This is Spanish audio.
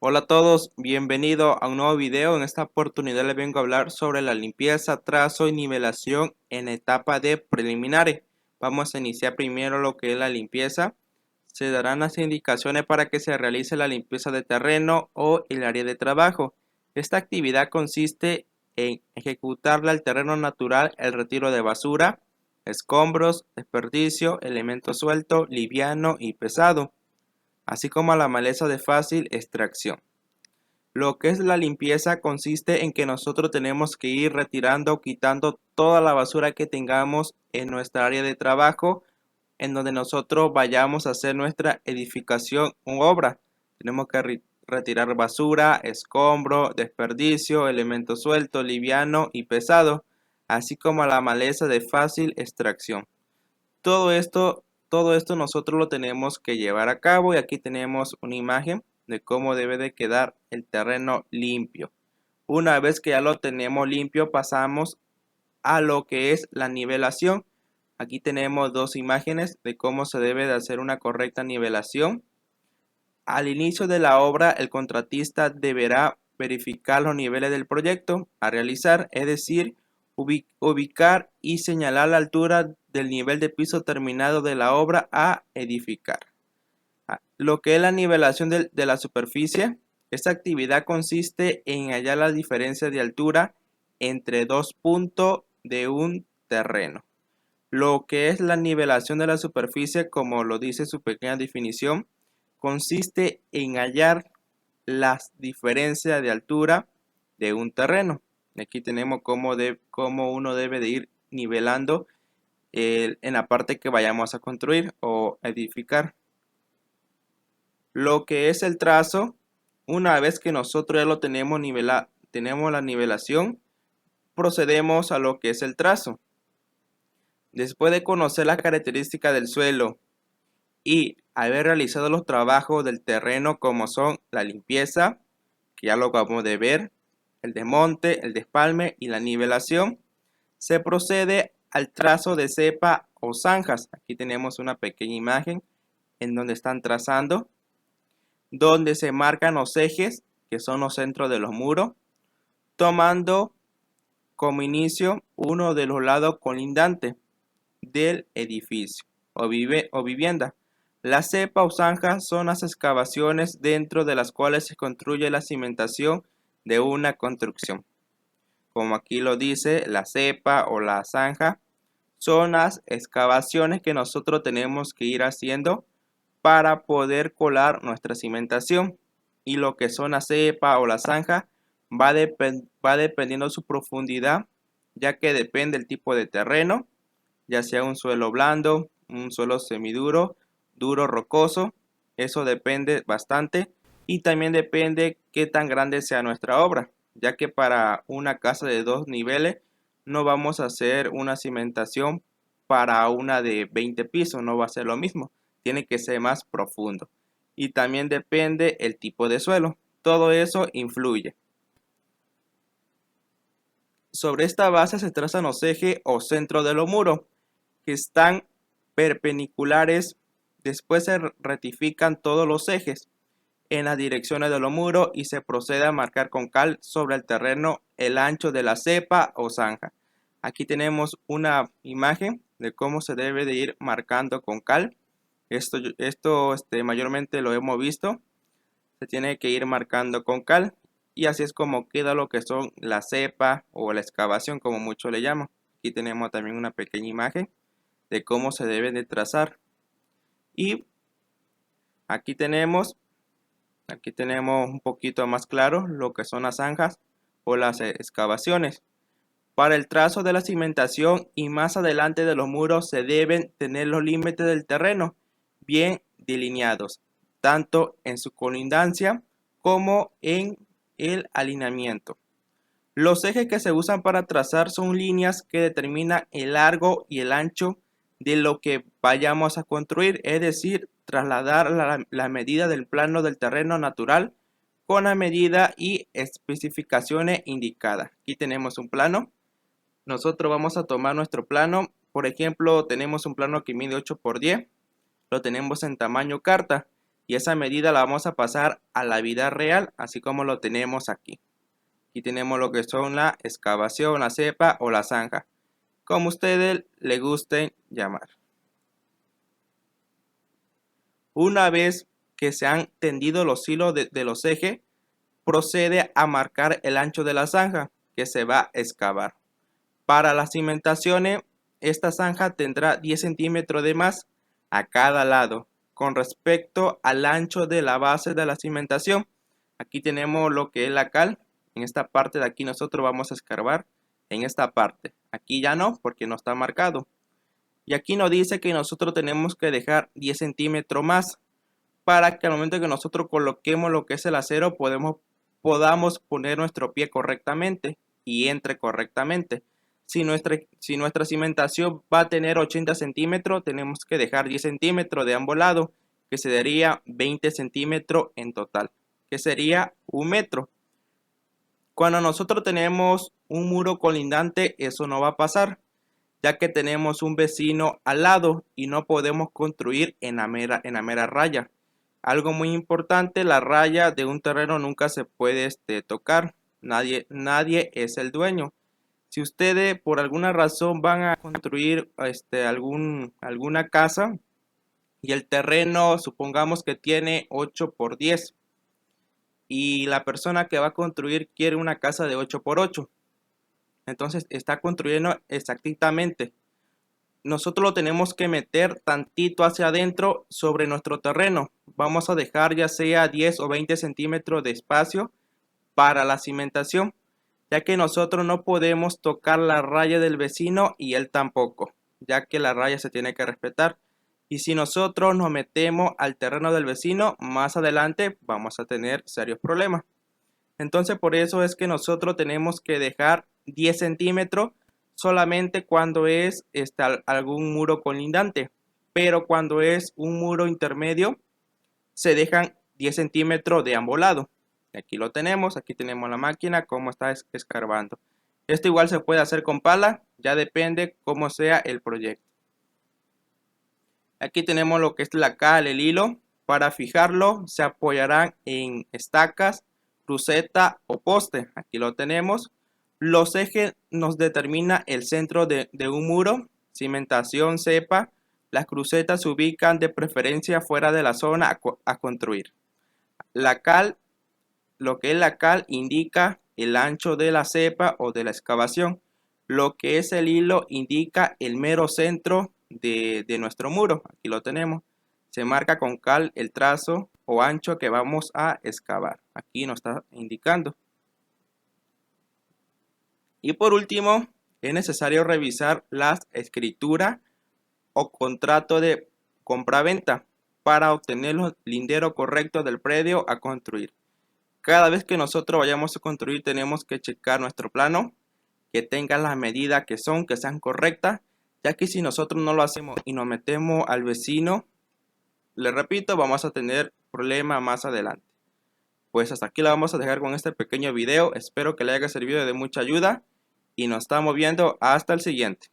Hola a todos, bienvenido a un nuevo video. En esta oportunidad les vengo a hablar sobre la limpieza, trazo y nivelación en etapa de preliminares. Vamos a iniciar primero lo que es la limpieza. Se darán las indicaciones para que se realice la limpieza de terreno o el área de trabajo. Esta actividad consiste en ejecutarle al terreno natural el retiro de basura, escombros, desperdicio, elemento suelto, liviano y pesado, así como a la maleza de fácil extracción. Lo que es la limpieza consiste en que nosotros tenemos que ir retirando, quitando toda la basura que tengamos en nuestra área de trabajo, en donde nosotros vayamos a hacer nuestra edificación o obra. Tenemos que retirar basura, escombro, desperdicio, elemento suelto, liviano y pesado, así como la maleza de fácil extracción. Todo esto nosotros lo tenemos que llevar a cabo, y aquí tenemos una imagen de cómo debe de quedar el terreno limpio. Una vez que ya lo tenemos limpio, pasamos a lo que es la nivelación. Aquí tenemos dos imágenes de cómo se debe de hacer una correcta nivelación. Al inicio de la obra, el contratista deberá verificar los niveles del proyecto a realizar, es decir, ubicar y señalar la altura del nivel de piso terminado de la obra a edificar. Lo que es la nivelación de la superficie, esta actividad consiste en hallar la diferencia de altura entre dos puntos de un terreno. Lo que es la nivelación de la superficie, como lo dice su pequeña definición, consiste en hallar las diferencias de altura de un terreno. Aquí tenemos cómo uno debe de ir nivelando en la parte que vayamos a construir o edificar. Lo que es el trazo, una vez que nosotros ya lo tenemos tenemos la nivelación, procedemos a lo que es el trazo. Después de conocer las características del suelo y haber realizado los trabajos del terreno, como son la limpieza, que ya lo acabamos de ver, el desmonte, el despalme y la nivelación, se procede al trazo de cepa o zanjas. Aquí tenemos una pequeña imagen en donde están trazando, donde se marcan los ejes, que son los centros de los muros, tomando como inicio uno de los lados colindantes del edificio o vivienda. La cepa o zanja son las excavaciones dentro de las cuales se construye la cimentación de una construcción. Como aquí lo dice, la cepa o la zanja son las excavaciones que nosotros tenemos que ir haciendo para poder colar nuestra cimentación. Y lo que son la cepa o la zanja va dependiendo de su profundidad, ya que depende del tipo de terreno, ya sea un suelo blando, un suelo semiduro, duro, rocoso. Eso depende bastante, y también depende qué tan grande sea nuestra obra, ya que para una casa de 2 niveles no vamos a hacer una cimentación para una de 20 pisos, no va a ser lo mismo, tiene que ser más profundo. Y también depende el tipo de suelo, todo eso influye. Sobre esta base se trazan los ejes o centro de los muros, que están perpendiculares. Después se rectifican todos los ejes en las direcciones de los muros y se procede a marcar con cal sobre el terreno el ancho de la cepa o zanja. Aquí tenemos una imagen de cómo se debe de ir marcando con cal. Esto mayormente lo hemos visto. Se tiene que ir marcando con cal, y así es como queda lo que son la cepa o la excavación, como muchos le llaman. Aquí tenemos también una pequeña imagen de cómo se deben de trazar. Y aquí tenemos un poquito más claro lo que son las zanjas o las excavaciones. Para el trazo de la cimentación y más adelante de los muros se deben tener los límites del terreno bien delineados, tanto en su colindancia como en el alineamiento. Los ejes que se usan para trazar son líneas que determinan el largo y el ancho de lo que vayamos a construir, es decir, trasladar la medida del plano del terreno natural con la medida y especificaciones indicadas. Aquí tenemos un plano. Nosotros vamos a tomar nuestro plano. Por ejemplo, tenemos un plano que mide 8 por 10. Lo tenemos en tamaño carta. y esa medida la vamos a pasar a la vida real, así como lo tenemos aquí. Aquí tenemos lo que son la excavación, la cepa o la zanja, como ustedes le gusten llamar. Una vez que se han tendido los hilos de los ejes, procede a marcar el ancho de la zanja que se va a excavar. Para las cimentaciones, esta zanja tendrá 10 centímetros de más a cada lado con respecto al ancho de la base de la cimentación. Aquí tenemos lo que es la cal. En esta parte de aquí nosotros vamos a escarbar en esta parte. Aquí ya no, porque no está marcado. Y aquí nos dice que nosotros tenemos que dejar 10 centímetros más para que al momento que nosotros coloquemos lo que es el acero podamos poner nuestro pie correctamente y entre correctamente. Si nuestra cimentación va a tener 80 centímetros, tenemos que dejar 10 centímetros de ambos lados, que se daría 20 centímetros en total, que sería 1 metro. Cuando nosotros tenemos un muro colindante, eso no va a pasar, ya que tenemos un vecino al lado y no podemos construir en la mera raya. Algo muy importante, la raya de un terreno nunca se puede tocar. Nadie es el dueño. Si ustedes por alguna razón van a construir alguna casa y el terreno supongamos que tiene 8 por 10 y la persona que va a construir quiere una casa de 8 por 8, entonces está construyendo exactamente. Nosotros lo tenemos que meter tantito hacia adentro sobre nuestro terreno. Vamos a dejar ya sea 10 o 20 centímetros de espacio para la cimentación, ya que nosotros no podemos tocar la raya del vecino y él tampoco, ya que la raya se tiene que respetar. Y si nosotros nos metemos al terreno del vecino, más adelante vamos a tener serios problemas. Entonces por eso es que nosotros tenemos que dejar 10 centímetros solamente cuando es algún muro colindante, pero cuando es un muro intermedio se dejan 10 centímetros de ambos lados. Aquí lo tenemos, aquí tenemos la máquina como está escarbando. Esto igual se puede hacer con pala, ya depende cómo sea el proyecto. Aquí tenemos lo que es la cal, el hilo. Para fijarlo se apoyarán en estacas, cruceta o poste. Aquí lo tenemos. Los ejes nos determina el centro de un muro, cimentación, cepa. Las crucetas se ubican de preferencia fuera de la zona a construir. La cal, lo que es la cal indica el ancho de la cepa o de la excavación. Lo que es el hilo indica el mero centro de nuestro muro. Aquí lo tenemos. Se marca con cal el trazo o ancho que vamos a excavar. Aquí nos está indicando. Y por último, es necesario revisar las escrituras o contrato de compra-venta para obtener los linderos correctos del predio a construir. Cada vez que nosotros vayamos a construir tenemos que checar nuestro plano, que tenga las medidas que sean correctas, ya que si nosotros no lo hacemos y nos metemos al vecino, le repito, vamos a tener problemas más adelante. Pues hasta aquí la vamos a dejar con este pequeño video. Espero que le haya servido de mucha ayuda y nos estamos viendo hasta el siguiente.